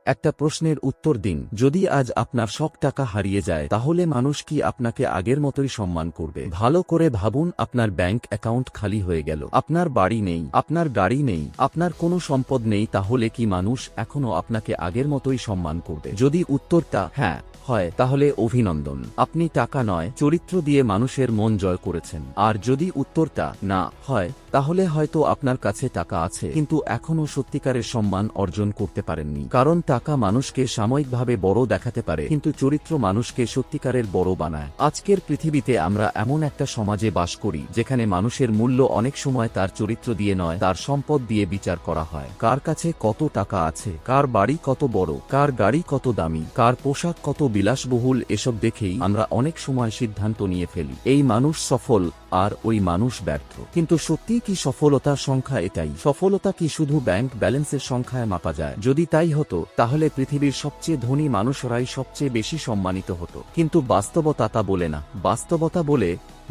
একটা প্রশ্নের উত্তর দিন, যদি আজ আপনার সব টাকা হারিয়ে যায় তাহলে মানুষ কি আপনাকে আগের মতোই সম্মান করবে? ভালো করে ভাবুন, আপনার ব্যাংক অ্যাকাউন্ট খালি হয়ে গেল, আপনার বাড়ি নেই, আপনার গাড়ি নেই, আপনার কোনো সম্পদ নেই, তাহলে কি মানুষ এখনো আপনাকে আগের মতোই সম্মান করবে? যদি উত্তরটা হ্যাঁ হয় তাহলে অভিনন্দন, আপনি টাকা নয় চরিত্র দিয়ে মানুষের মন জয় করেছেন। আর যদি উত্তরটা না হয় তাহলে হয়তো আপনার কাছে টাকা আছে কিন্তু এখনো সত্যিকারের সম্মান অর্জন করতে পারেননি। কারণ টাকা মানুষকে সাময়িকভাবে বড় দেখাতে পারে কিন্তু চরিত্র মানুষকে সত্যিকারের বড় বানায়। আজকের পৃথিবীতে আমরা এমন একটা সমাজে বাস করি যেখানে মানুষের মূল্য অনেক সময় তার চরিত্র দিয়ে নয়, তার সম্পদ দিয়ে বিচার করা হয়। কার কাছে কত টাকা আছে, কার বাড়ি কত বড়, কার গাড়ি কত দামি, কার পোশাক কত বিলাসবহুল, এসব দেখেই আমরা অনেক সময় সিদ্ধান্ত নিয়ে ফেলি এই মানুষ সফল আর ওই মানুষ ব্যর্থ। কিন্তু সত্যি কি সফলতার সংখ্যা এটাই? সফলতা কি শুধু ব্যাংক ব্যালেন্সের সংখ্যায় মাপা যায়? যদি তাই হতো তাহলে পৃথিবীর সবচেয়ে ধনী মানুষরাই সবচেয়ে বেশি সম্মানিত হতো। কিন্তু বাস্তবতা তা বলে না। বাস্তবতা বলে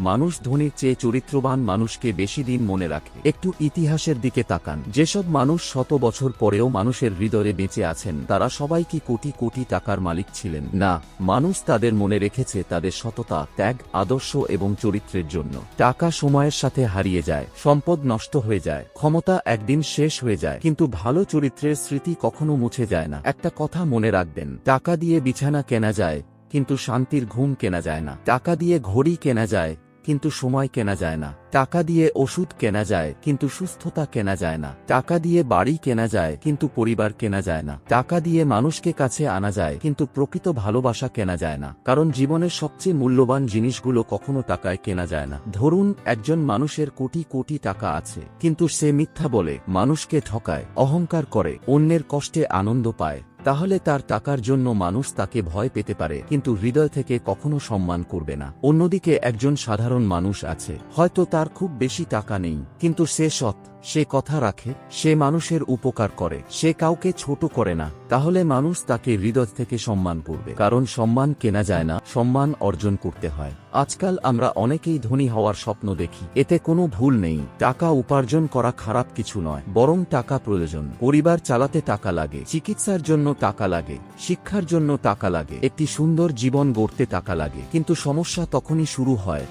মানুষ ধনীর চেয়ে চরিত্রবান মানুষকে বেশি দিন মনে রাখে। একটু ইতিহাসের দিকে তাকান, যেসব মানুষ শত বছর পরেও মানুষের হৃদয়ে বেঁচে আছেন তারা সবাই কি কোটি কোটি টাকার মালিক ছিলেন? না, মানুষ তাদের মনে রেখেছে তাদের সততা, ত্যাগ, আদর্শ এবং চরিত্রের জন্য। টাকা সময়ের সাথে হারিয়ে যায়, সম্পদ নষ্ট হয়ে যায়, ক্ষমতা একদিন শেষ হয়ে যায়, কিন্তু ভালো চরিত্রের স্মৃতি কখনো মুছে যায় না। একটা কথা মনে রাখবেন, টাকা দিয়ে বিছানা কেনা যায় কিন্তু শান্তির ঘুম কেনা যায় না। টাকা দিয়ে ঘড়ি কেনা যায় কিন্তু সময় কেনা যায় না। টাকা দিয়ে ওষুধ কেনা যায় কিন্তু সুস্থতা কেনা যায় না। টাকা দিয়ে বাড়ি কেনা যায় কিন্তু পরিবার কেনা যায় না। টাকা দিয়ে মানুষকে কাছে আনা যায় কিন্তু প্রকৃত ভালোবাসা কেনা যায় না। কারণ জীবনের সবচেয়ে মূল্যবান জিনিসগুলো কখনো টাকায় কেনা যায় না। ধরুন একজন মানুষের কোটি কোটি টাকা আছে কিন্তু সে মিথ্যা বলে, মানুষকে ঠকায়, অহংকার করে, অন্যের কষ্টে আনন্দ পায়, তাহলে তার টাকার জন্য মানুষ তাকে ভয় পেতে পারে কিন্তু হৃদয় থেকে কখনো সম্মান করবে না। অন্যদিকে একজন সাধারণ মানুষ আছে, হয়তো তার খুব বেশি টাকা নেই কিন্তু সে সৎ, সে কথা রাখে, সে মানুষের উপকার করে, সে কাউকে ছোট করে না, তাহলে মানুষ তাকে হৃদয় থেকে সম্মান করবে। কারণ সম্মান কেনা যায় না, সম্মান অর্জন করতে হয়। আজকাল আমরা অনেকেই ধনী হওয়ার স্বপ্ন দেখি, এতে কোনো ভুল নেই। টাকা উপার্জন করা খারাপ কিছু নয়, বরং টাকা প্রয়োজন। পরিবার চালাতে টাকা লাগে, চিকিৎসার জন্য টাকা লাগে, শিক্ষার জন্য টাকা লাগে, একটি সুন্দর জীবন গড়তে টাকা লাগে। কিন্তু সমস্যা তখনই শুরু হয়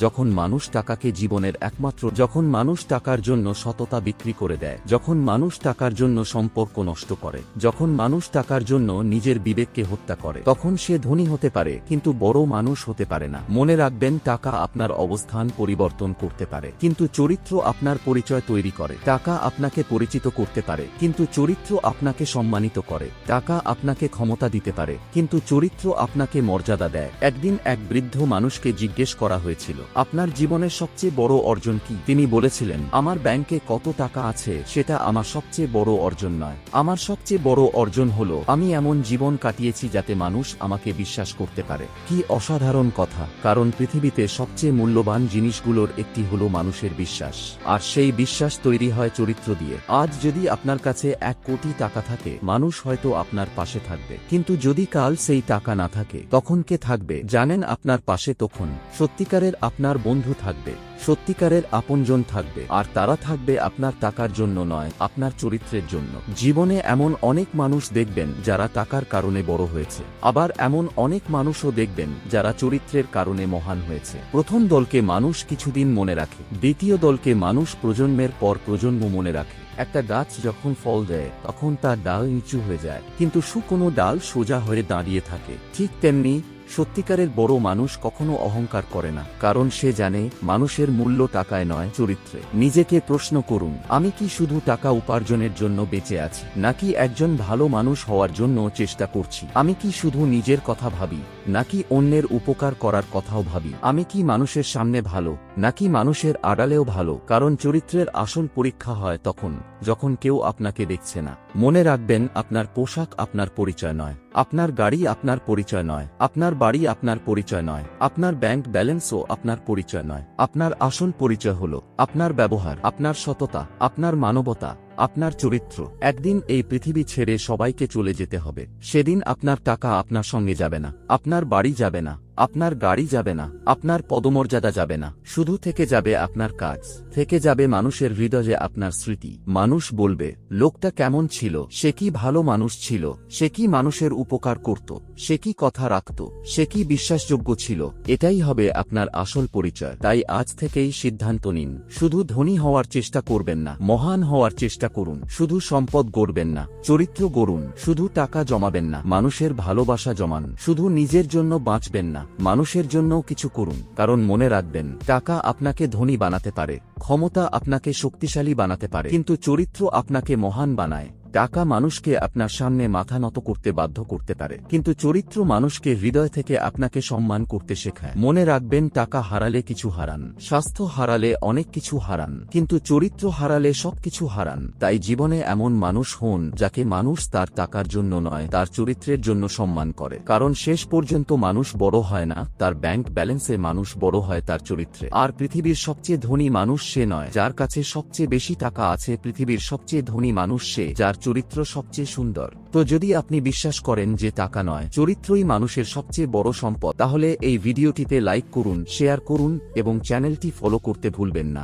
যখন মানুষ টাকাকে জীবনের একমাত্র, যখন মানুষ টাকার জন্য সততা বিক্রি করে দেয়, যখন মানুষ টাকার জন্য সম্পর্ক নষ্ট করে, যখন মানুষ টাকার জন্য নিজের বিবেককে হত্যা করে, তখন সে ধনী হতে পারে কিন্তু বড় মানুষ হতে পারে না। মনে রাখবেন, টাকা আপনার অবস্থান পরিবর্তন করতে পারে কিন্তু চরিত্র আপনার পরিচয় তৈরি করে। টাকা আপনাকে পরিচিত করতে পারে কিন্তু চরিত্র আপনাকে সম্মানিত করে। টাকা আপনাকে ক্ষমতা দিতে পারে কিন্তু চরিত্র আপনাকে মর্যাদা দেয়। একদিন এক বৃদ্ধ মানুষকে জিজ্ঞেস করা হয়েছিল, আপনার জীবনের সবচেয়ে বড় অর্জন কি? তিনি বলেছিলেন, আমার ব্যাংকে কত টাকা আছে সেটা আমার সবচেয়ে বড় অর্জন নয়। আমার সবচেয়ে বড় অর্জন হলো আমি এমন জীবন কাটিয়েছি যাতে মানুষ আমাকে বিশ্বাস করতে পারে। কি অসাধারণ কথা! কারণ পৃথিবীতে সবচেয়ে মূল্যবান জিনিসগুলোর একটি হলো মানুষের বিশ্বাস, আর সেই বিশ্বাস তৈরি হয় চরিত্র দিয়ে। আজ যদি আপনার কাছে 1 কোটি টাকা থাকে, মানুষ হয়তো আপনার পাশে থাকবে, কিন্তু যদি কাল সেই টাকা না থাকে তখন কে থাকবে জানেন? আপনার পাশে তখন সত্যিকারের আপনার বন্ধু থাকবে, সত্যিকারের আপনজন থাকবে, আর তারা থাকবে আপনার টাকার জন্য নয়, আপনার চরিত্রের জন্য। জীবনে এমন অনেক মানুষ দেখবেন যারা টাকার কারণে বড় হয়েছে, আবার এমন অনেক মানুষও দেখবেন যারা চরিত্রের কারণে মহান হয়েছে। প্রথম দলকে মানুষ কিছুদিন মনে রাখে, দ্বিতীয় দলকে মানুষ প্রজন্মের পর প্রজন্ম মনে রাখে। একটা গাছ যখন ফল দেয় তখন তার ডাল নিচু হয়ে যায় কিন্তু শুকনো ডাল সোজা হয়ে দাঁড়িয়ে থাকে। ঠিক তেমনি সত্যিকারের বড় মানুষ কখনো অহংকার করে না, কারণ সে জানে মানুষের মূল্য টাকায় নয়, চরিত্রে। নিজেকে প্রশ্ন করুন, আমি কি শুধু টাকা উপার্জনের জন্য বেঁচে আছি, নাকি একজন ভালো মানুষ হওয়ার জন্য চেষ্টা করছি? আমি কি শুধু নিজের কথা ভাবি, নাকি অন্যের উপকার করার কথাও ভাবি? আমি কি মানুষের সামনে ভালো, নাকি মানুষের আড়ালেও ভালো? কারণ চরিত্রের আসল পরীক্ষা হয় তখন যখন কেউ আপনাকে দেখছে না। মনে রাখবেন, আপনার পোশাক আপনার পরিচয় নয়, আপনার গাড়ি আপনার পরিচয় নয়, আপনার বাড়ি আপনার পরিচয় নয়, আপনার ব্যাংক ব্যালেন্সও আপনার পরিচয় নয়। আপনার আসল পরিচয় হলো আপনার ব্যবহার, আপনার সততা, আপনার মানবতা, আপনার চরিত্র। একদিন এই পৃথিবী ছেড়ে সবাইকে চলে যেতে হবে। সেদিন আপনার টাকা আপনার সঙ্গে যাবে না, আপনার বাড়ি যাবে না, আপনার গাড়ি যাবে না, আপনার পদমর্যাদা যাবে না। শুধু থেকে যাবে আপনার কাজ, থেকে যাবে মানুষের হৃদয়ে আপনার স্মৃতি। মানুষ বলবে, লোকটা কেমন ছিল, সে কি ভালো মানুষ ছিল, সে কি মানুষের উপকার করত, সে কি কথা রাখত, সে কি বিশ্বাসযোগ্য ছিল। এটাই হবে আপনার আসল পরিচয়। তাই আজ থেকেই সিদ্ধান্ত নিন, শুধু ধনী হওয়ার চেষ্টা করবেন না, মহান হওয়ার চেষ্টা করুন। শুধু সম্পদ গড়বেন না, চরিত্র গড়ুন। শুধু টাকা জমাবেন না, মানুষের ভালোবাসা জমান। শুধু নিজের জন্য বাঁচবেন না, মানুষের জন্যও কিছু করুন। কারণ মনে রাখবেন, টাকা আপনাকে ধনী বানাতে পারে, ক্ষমতা আপনাকে শক্তিশালী বানাতে পারে, কিন্তু চরিত্র আপনাকে মহান বানায়। টাকা মানুষকে আপনার সামনে মাথা নত করতে বাধ্য করতে পারে, কিন্তু চরিত্র মানুষকে হৃদয় থেকে আপনাকে সম্মান করতে শেখায়। মনে রাখবেন, টাকা হারালে কিছু হারান, স্বাস্থ্য হারালে অনেক কিছু হারান, কিন্তু চরিত্র হারালে সবকিছু হারান। তাই জীবনে এমন মানুষ হন যাকে মানুষ তার টাকার জন্য নয়, তার চরিত্রের জন্য সম্মান করে। কারণ শেষ পর্যন্ত মানুষ বড় হয় না তার ব্যাংক ব্যালেন্সে, মানুষ বড় হয় তার চরিত্রে। আর পৃথিবীর সবচেয়ে ধনী মানুষ সে নয় যার কাছে সবচেয়ে বেশি টাকা আছে, পৃথিবীর সবচেয়ে ধনী মানুষ সে যার চরিত্র সবচেয়ে সুন্দর। তো যদি আপনি বিশ্বাস করেন যে টাকা নয়, চরিত্রই মানুষের সবচেয়ে বড় সম্পদ, তাহলে এই ভিডিওটিতে লাইক করুন, শেয়ার করুন এবং চ্যানেলটি ফলো করতে ভুলবেন না।